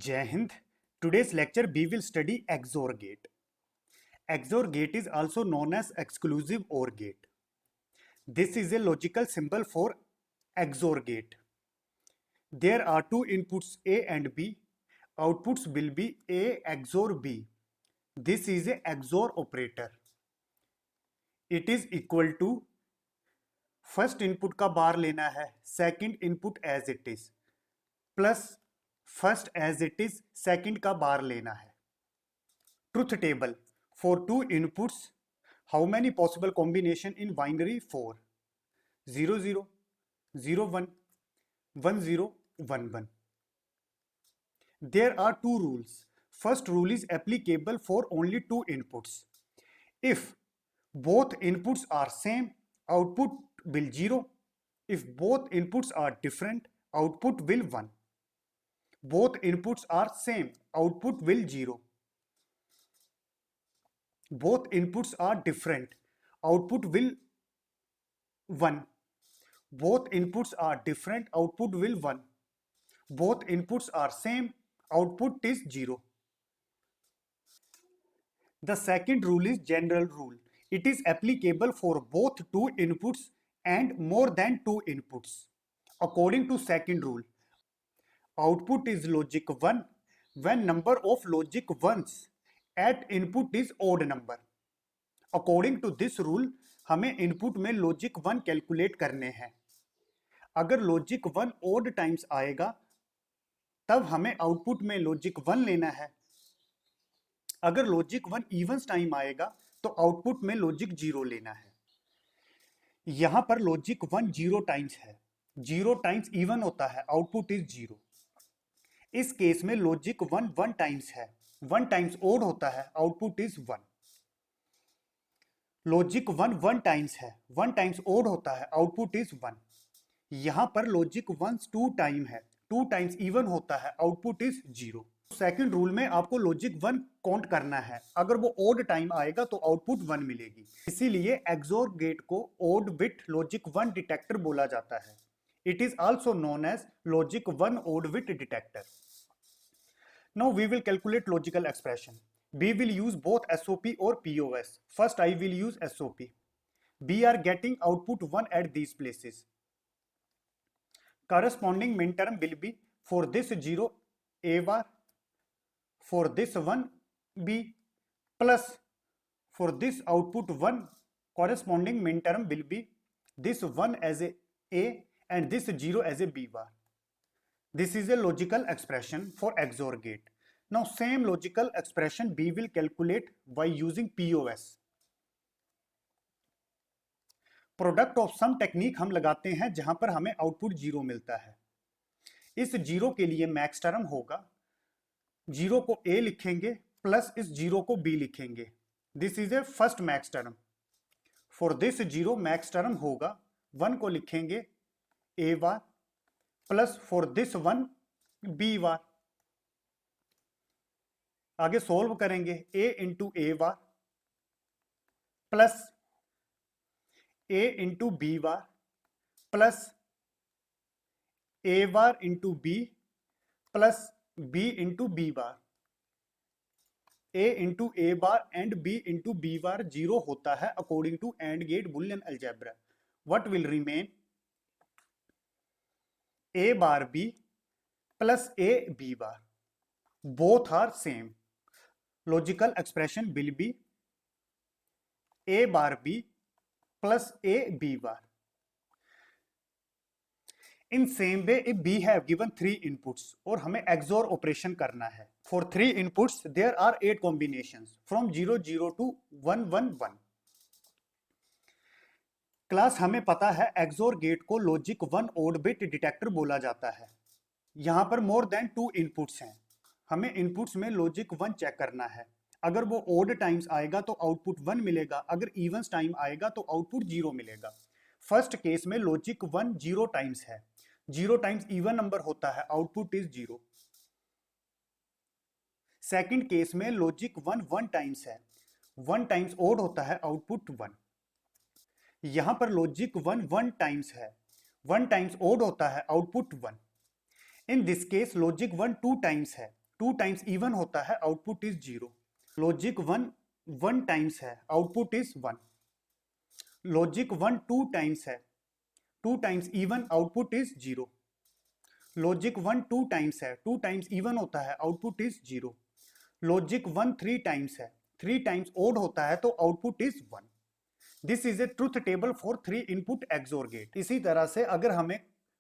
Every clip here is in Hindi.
Jai Hind. Today's lecture we will study XOR gate. XOR gate is also known as exclusive OR gate. This is a logical symbol for XOR gate. There are two inputs A and B. Outputs will be A XOR B. This is a XOR operator. It is equal to first input का बार लेना है, second input as it is, plus first as it is second का बार लेना है. Truth table for two inputs, how many possible combination in binary? 4, 0 0 0 1 1 0 1 1. There are two rules. First rule is applicable for only two inputs. If both inputs are same, output will 0. If both inputs are different, output will 1. Both inputs are same, output will 0. Both inputs are different, output will 1. Both inputs are different, output will 1. Both inputs are same, output is 0. The second rule is general rule. It is applicable for both two inputs and more than two inputs. According to second rule, output is logic 1 when number of logic 1s at input is odd number. According to this rule, हमें इनपुट में लॉजिक 1 कैलकुलेट करने हैं. अगर लॉजिक 1 odd टाइम्स आएगा तब हमें आउटपुट में लॉजिक 1 लेना है. अगर लॉजिक 1 इवन्स टाइम आएगा तो आउटपुट में लॉजिक 0 लेना है. यहां पर लॉजिक 1 0 टाइम्स है, 0 टाइम्स इवन होता है, आउटपुट इज 0. इस केस में लॉजिक 1 1 टाइम्स है, 1 टाइम्स ओड होता है, आउटपुट इज 1. लॉजिक 1 1 टाइम्स है, 1 टाइम्स ओड होता है, आउटपुट इज 1. यहां पर लॉजिक 1 2 टाइम है, 2 टाइम्स इवन होता है, आउटपुट इज 0. सेकंड रूल में आपको लॉजिक 1 काउंट करना है. अगर वो ओड टाइम आएगा तो आउटपुट 1 मिलेगी. इसीलिए एक्सोर गेट को ओड बिट लॉजिक 1 डिटेक्टर बोला जाता है. It is also known as logic 1 odd bit detector. Now we will calculate logical expression. We will use both SOP or POS. First I will use SOP. We are getting output 1 at these places. Corresponding minterm will be for this 0 A bar, for this 1 B, plus for this output 1 corresponding minterm will be this 1 as A and this 0 as a B bar. This is a logical expression for XOR gate. Now same logical expression we will calculate by using POS. Product of sum technique हम लगाते हैं जहां पर हमें आउटपुट 0 मिलता है. इस 0 के लिए मैक्स टर्म होगा, 0 को A लिखेंगे प्लस इस 0 को B लिखेंगे. This is a first max term. For this 0 max term होगा, 1 को लिखेंगे A bar plus for this 1 B bar. आगे सोल्व करेंगे, A into A bar plus A into B bar plus A bar into B plus B into B bar. A into A bar and B into B bar 0 होता है according to and gate Boolean algebra. What will remain? A bar B plus A B bar. Both are same. Logical expression will be A bar B plus A B bar. In same way, if B have given 3 inputs और हमें XOR operation करना है. For 3 inputs, there are 8 combinations from 0 0 to 1 1 1. Class हमें पता है XOR गेट को लॉजिक 1 ओड बिट डिटेक्टर बोला जाता है. यहां पर मोर देन 2 इनपुट्स हैं. हमें इनपुट्स में लॉजिक 1 चेक करना है. अगर वो ओड टाइम्स आएगा तो आउटपुट 1 मिलेगा, अगर इवन्स टाइम आएगा तो आउटपुट 0 मिलेगा. फर्स्ट केस में लॉजिक 1 0 टाइम्स है, 0 टाइम्स इवन नंबर होता है, आउटपुट इज 0. सेकंड केस में लॉजिक 1 1 टाइम्स है, 1 टाइम्स ओड होता है, आउटपुट 1. यहां पर लॉजिक 1 1 टाइम्स है, 1 टाइम्स ओड होता है, output 1. In this case logic 1 2 times है, 2 टाइम्स इवन होता है, आउटपुट इज 0। लॉजिक 1 1 टाइम्स है, आउटपुट इज 1। लॉजिक 1 2 टाइम्स है, 2 times even, output is 0। Logic 1 2 times है, 2 टाइम्स इवन होता है, आउटपुट इज 0। लॉजिक 1 3 टाइम्स है, 3 टाइम्स ओड होता है, तो output is 1। This is a truth table for 3 input XOR gate. इसी तरह से अगर हमें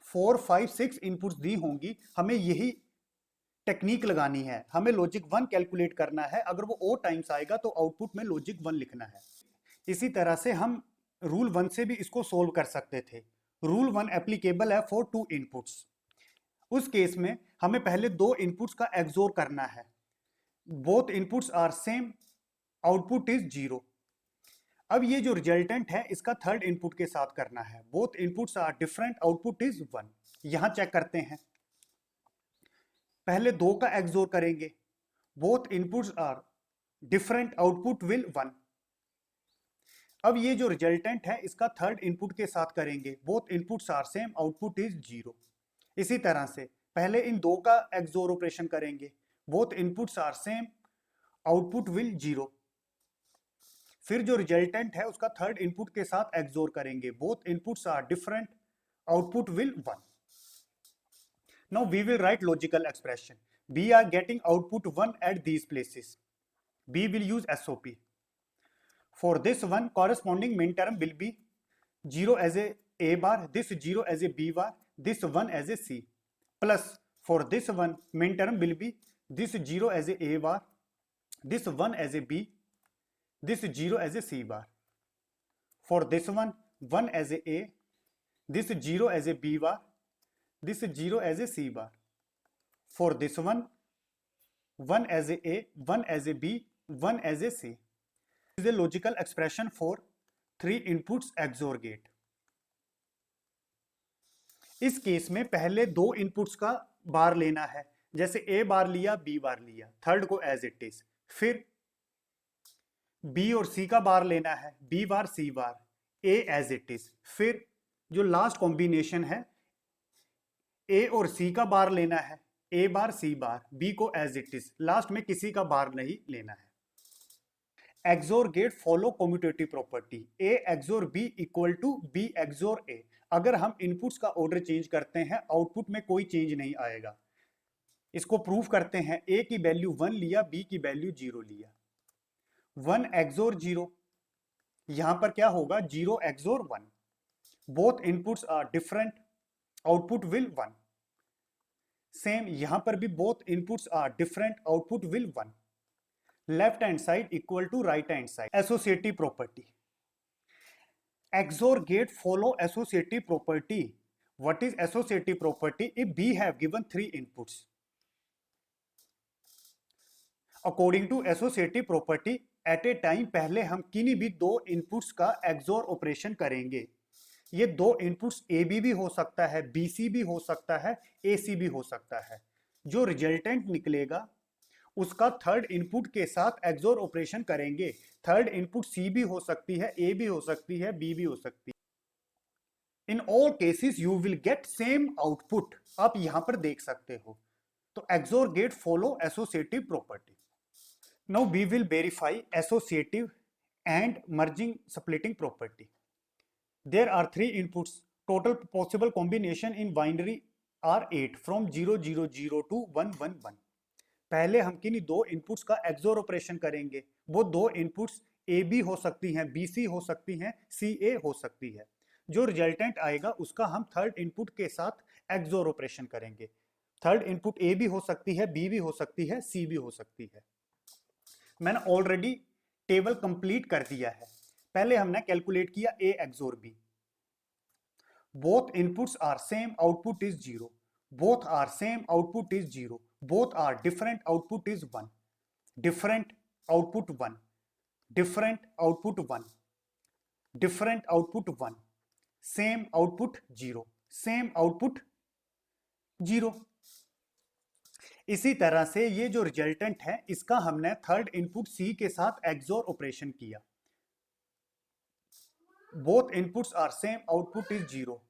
4 5 6 इनपुट्स दी होंगी, हमें यही टेक्निक लगानी है। हमें लॉजिक 1 कैलकुलेट करना है, अगर वो ओ टाइम्स आएगा तो आउटपुट में लॉजिक 1 लिखना है। इसी तरह से हम रूल 1 से भी इसको सोल्व कर सकते थे। रूल 1 एप्लीकेबल है फॉर 2 इनपुट्स। उस केस में हमें पहले 2 इनपुट्स का एक्सोर करना है। Both inputs are same, output is 0। अब ये जो रिजल्टेंट है इसका थर्ड इनपुट के साथ करना है। Both inputs are different, output is 1। यहां चेक करते हैं, पहले 2 का एक्सोर करेंगे। Both inputs are different, output will 1। अब ये जो रिजल्टेंट है इसका थर्ड इनपुट के साथ करेंगे। Both inputs are same, output is 0। इसी तरह से पहले इन 2 का एक्सोर ऑपरेशन करेंगे। Both inputs are same, output will 0। फिर जो रिजल्टेंट है उसका थर्ड इनपुट के साथ एक्सोर करेंगे। Both inputs are different, output will 1। Now we will write logical expression. We are getting output 1 at these places. We will use SOP. For this one, corresponding min term will be 0 as a bar, this 0 as a b bar, this 1 as a c. Plus for this one, min term will be this 0 as a bar, this 1 as a b, this 0 as a c bar. For this one, 1 as a, this 0 as a b bar, this 0 as a c bar. For this one, 1 as a, 1 as a b, 1 as a c. Is a logical expression for 3 inputs XOR gate. इस केस में पहले 2 इनपुट्स का बार लेना है, जैसे A बार लिया, B बार लिया, थर्ड को एज इट इज। फिर B और C का बार लेना है, B bar C bar, A as it is. फिर जो लास्ट कॉम्बिनेशन है, A और C का बार लेना है, A bar C bar, B को एज इट इज। लास्ट में किसी का बार नहीं लेना है। XOR gate follow commutative property. A XOR B equal to B XOR A। अगर हम इनपुट्स का ऑर्डर चेंज करते हैं, आउटपुट में कोई चेंज नहीं आएगा। इसको प्रूव करते हैं। A की वैल्यू 1 लिया, B की वैल्यू 0 लिया। 1 XOR 0, यहां पर क्या होगा? 0 XOR 1। Both inputs are different, output will 1। Same यहां पर भी both inputs are different, output will 1। Left hand side equal to right hand side. Associative property. XOR gate follow associative property. What is associative property? If B have given 3 inputs, according to associative property, at a time पहले हम किन्हीं भी 2 इनपुट्स का XOR ऑपरेशन करेंगे। ये 2 इनपुट्स AB भी हो सकता है, BC भी हो सकता है, AC भी हो सकता है। जो रिजल्टेंट निकलेगा उसका थर्ड इनपुट के साथ XOR ऑपरेशन करेंगे। थर्ड इनपुट C भी हो सकती है, A भी हो सकती है, B भी हो सकती है। In all cases you will get same output. आप यहां पर देख सकते हो। तो XOR gate follow associative property. Now we will verify associative and merging splitting property. There are 3 inputs. Total possible combination in binary are 8 from 0000 to 111। पहले हम किन्हीं 2 इनपुट्स का XOR ऑपरेशन करेंगे। वो 2 इनपुट्स AB हो सकती हैं, BC हो सकती हैं, CA हो सकती है। जो रिजल्टेंट आएगा उसका हम थर्ड इनपुट के साथ XOR ऑपरेशन करेंगे। थर्ड इनपुट A भी हो सकती है, B भी हो सकती है, C भी हो सकती है। मैंने ऑलरेडी टेबल कंप्लीट कर दिया है। पहले हमने कैलकुलेट किया A XOR B। Both inputs are same, output is 0। Both are same, output is 0। Both are different, output is 1. Different, output 1. Different, output 1. Different, output 1. Same output 0. Same output 0. इसी तरह से ये जो रिजल्टेंट है इसका हमने थर्ड इनपुट C के साथ XOR ऑपरेशन किया। Both inputs are same, output is 0.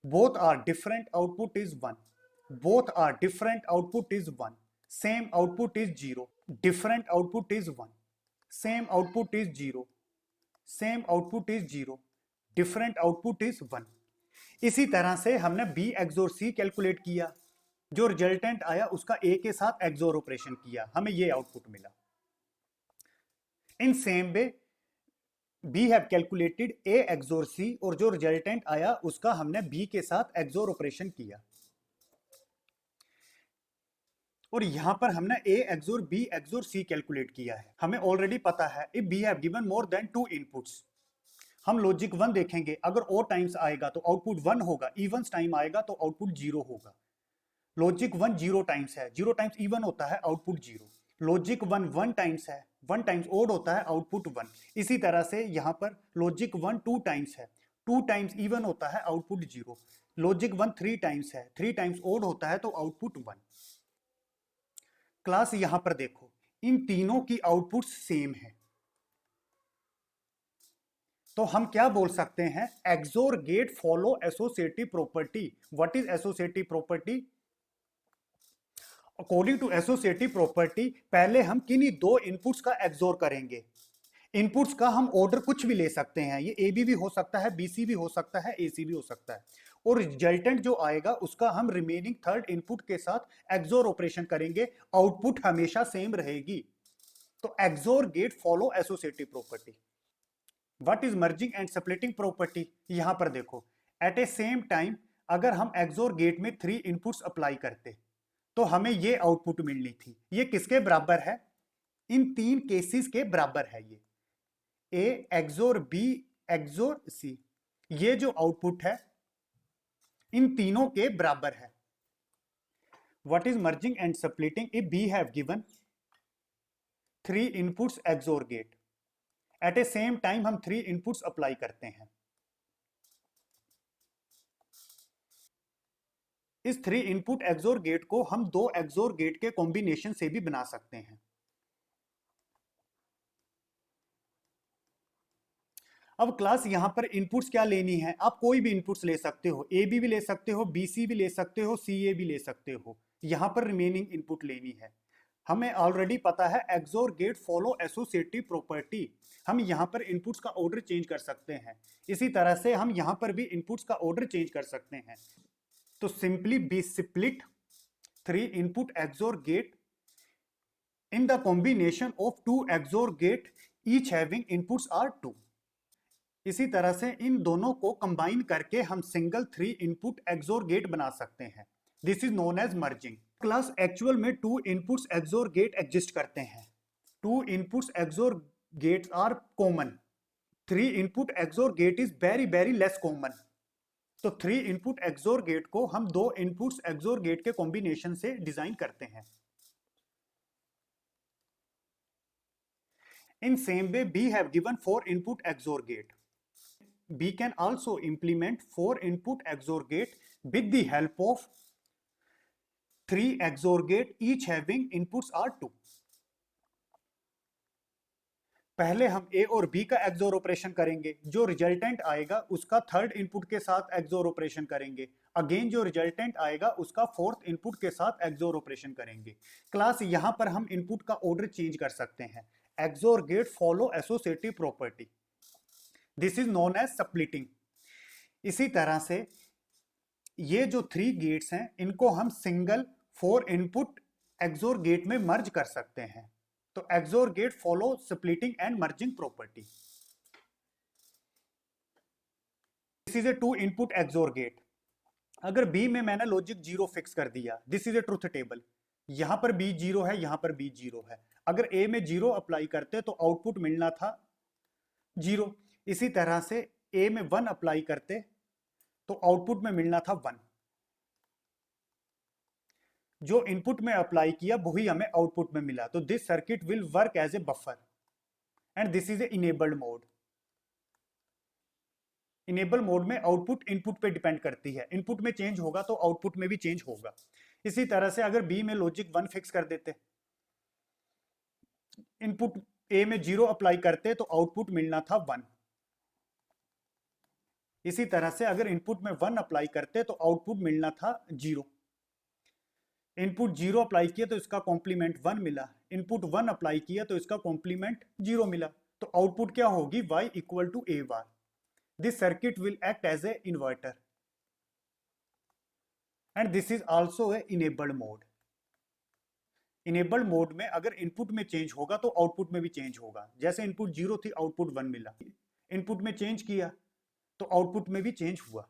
Both are different, output is 1. Both are different, output is 1. Same output is 0. Different output is 1. Same output is 0. Same output is 0. Different output is 1. इसी तरह से हमने B XOR C कैलकुलेट किया, जो रिजल्टेंट आया उसका A के साथ XOR ऑपरेशन किया, हमें ये आउटपुट मिला. In same way B have calculated A XOR C और जो रिजल्टेंट आया उसका हमने B के साथ XOR ऑपरेशन किया. और यहां पर हमने A XOR B XOR C calculate किया है. हमें ऑलरेडी पता है if B have given more than 2 inputs. हम लॉजिक 1 देखेंगे, अगर ओ टाइम्स आएगा तो आउटपुट 1 होगा, इवन्स टाइम आएगा तो आउटपुट 0 होगा. लॉजिक 1 0 टाइम्स है, 0 टाइम्स इवन होता है, आउटपुट 0. लॉजिक 1 1 टाइम्स है, 1 टाइम्स ओड होता है, आउटपुट 1. इसी तरह से यहां पर लॉजिक 1 2 टाइम्स है, 2 टाइम्स इवन होता है, आउटपुट 0. लॉजिक 1 3 टाइम्स है, 3 टाइम्स ओड होता है तो आउटपुट 1. क्लास यहां पर देखो, इन तीनों की आउटपुट सेम है, तो हम क्या बोल सकते हैं, XOR gate follow associative property. What is associative property? According to associative property पहले हम किन्हीं दो इनपुट्स का XOR करेंगे. इनपुट्स का हम ऑर्डर कुछ भी ले सकते हैं, ये AB भी हो सकता है, BC भी हो सकता है, AC भी हो सकता है, और रिजल्टेंट जो आएगा उसका हम रिमेनिंग थर्ड इनपुट के साथ XOR ऑपरेशन करेंगे, आउटपुट हमेशा सेम रहेगी. तो XOR gate follow associative property. What is merging and splitting property? यहां पर देखो, एट ए सेम टाइम अगर हम XOR गेट में 3 इनपुट्स अप्लाई करते तो हमें ये आउटपुट मिलनी थी. ये किसके बराबर है? इन तीन केसेस के बराबर है. ये A XOR B XOR C, ये जो आउटपुट है इन तीनों के बराबर है. What is merging and splitting? If B have given 3 inputs XOR gate, at a same time हम 3 इनपुट्स अप्लाई करते हैं. इस 3 इनपुट XOR गेट को हम 2 XOR गेट के कॉम्बिनेशन से भी बना सकते हैं. अब क्लास यहां पर इनपुट्स क्या लेनी है? आप कोई भी इनपुट्स ले सकते हो, AB भी ले सकते हो, BC भी ले सकते हो, CA भी ले सकते हो. यहां पर रिमेनिंग इनपुट लेनी है. हमें ऑलरेडी पता है XOR gate follow associative property. हम यहां पर इनपुट्स का ऑर्डर चेंज कर सकते हैं. इसी तरह से हम यहां पर भी इनपुट्स का ऑर्डर चेंज कर सकते हैं. तो simply we split 3 input XOR gate in the combination of 2 XOR gate each having inputs are 2. इसी तरह से इन दोनों को कंबाइन करके हम सिंगल 3 इनपुट XOR गेट बना सकते हैं. This is known as merging. Class actual में 2 इनपुट्स XOR गेट एग्जिस्ट करते हैं. 2 inputs XOR gates are common. 3 input XOR gate is very very less common. तो 3 इनपुट XOR गेट को हम 2 इनपुट्स XOR गेट के कॉम्बिनेशन से डिजाइन करते हैं. In same way, B have given 4 input XOR gate. B can also implement 4 input XOR gate with the help of 3 XOR gate each having inputs are 2. पहले हम A और B का XOR ऑपरेशन करेंगे, जो रिजल्टेंट आएगा उसका थर्ड इनपुट के साथ XOR ऑपरेशन करेंगे. अगेन जो रिजल्टेंट आएगा उसका फोर्थ इनपुट के साथ XOR ऑपरेशन करेंगे. क्लास यहां पर हम इनपुट का ऑर्डर चेंज कर सकते हैं. XOR gate follow associative property. This is known as splitting. इसी तरह से ये जो 3 गेट्स हैं इनको हम सिंगल 4 इनपुट XOR गेट में मर्ज कर सकते हैं. तो XOR gate follow splitting and merging property. This is a 2 input XOR gate. अगर B में मैंने लॉजिक 0 फिक्स कर दिया, this is a truth table. यहां पर B 0 है, यहां पर B 0 है. अगर A में 0 अप्लाई करते तो आउटपुट मिलना था 0. इसी तरह से A में 1 अप्लाई करते तो आउटपुट में मिलना था 1. जो इनपुट में अप्लाई किया वही हमें आउटपुट में मिला. तो this circuit will work as a buffer and this is a enabled mode. Enable mode में आउटपुट इनपुट पे डिपेंड करती है. इनपुट में चेंज होगा तो आउटपुट में भी चेंज होगा. इसी तरह से अगर B में लॉजिक 1 फिक्स कर देते, इनपुट A में 0 अप्लाई करते तो आउटपुट मिलना था 1. इसी तरह से अगर इनपुट में 1 अप्लाई करते तो आउटपुट मिलना था 0. इनपुट 0 अप्लाई किया तो इसका कॉम्प्लीमेंट 1 मिला, इनपुट 1 अप्लाई किया तो इसका कॉम्प्लीमेंट 0 मिला, तो आउटपुट क्या होगी, y equal to a bar. This circuit will act as a inverter and this is also a enabled mode. Enabled mode में अगर इनपुट में चेंज होगा तो आउटपुट में भी चेंज होगा, जैसे इनपुट 0 थी आउटपुट 1 मिला, इनपुट में चेंज किया तो आउटपुट में भी चेंज हुआ।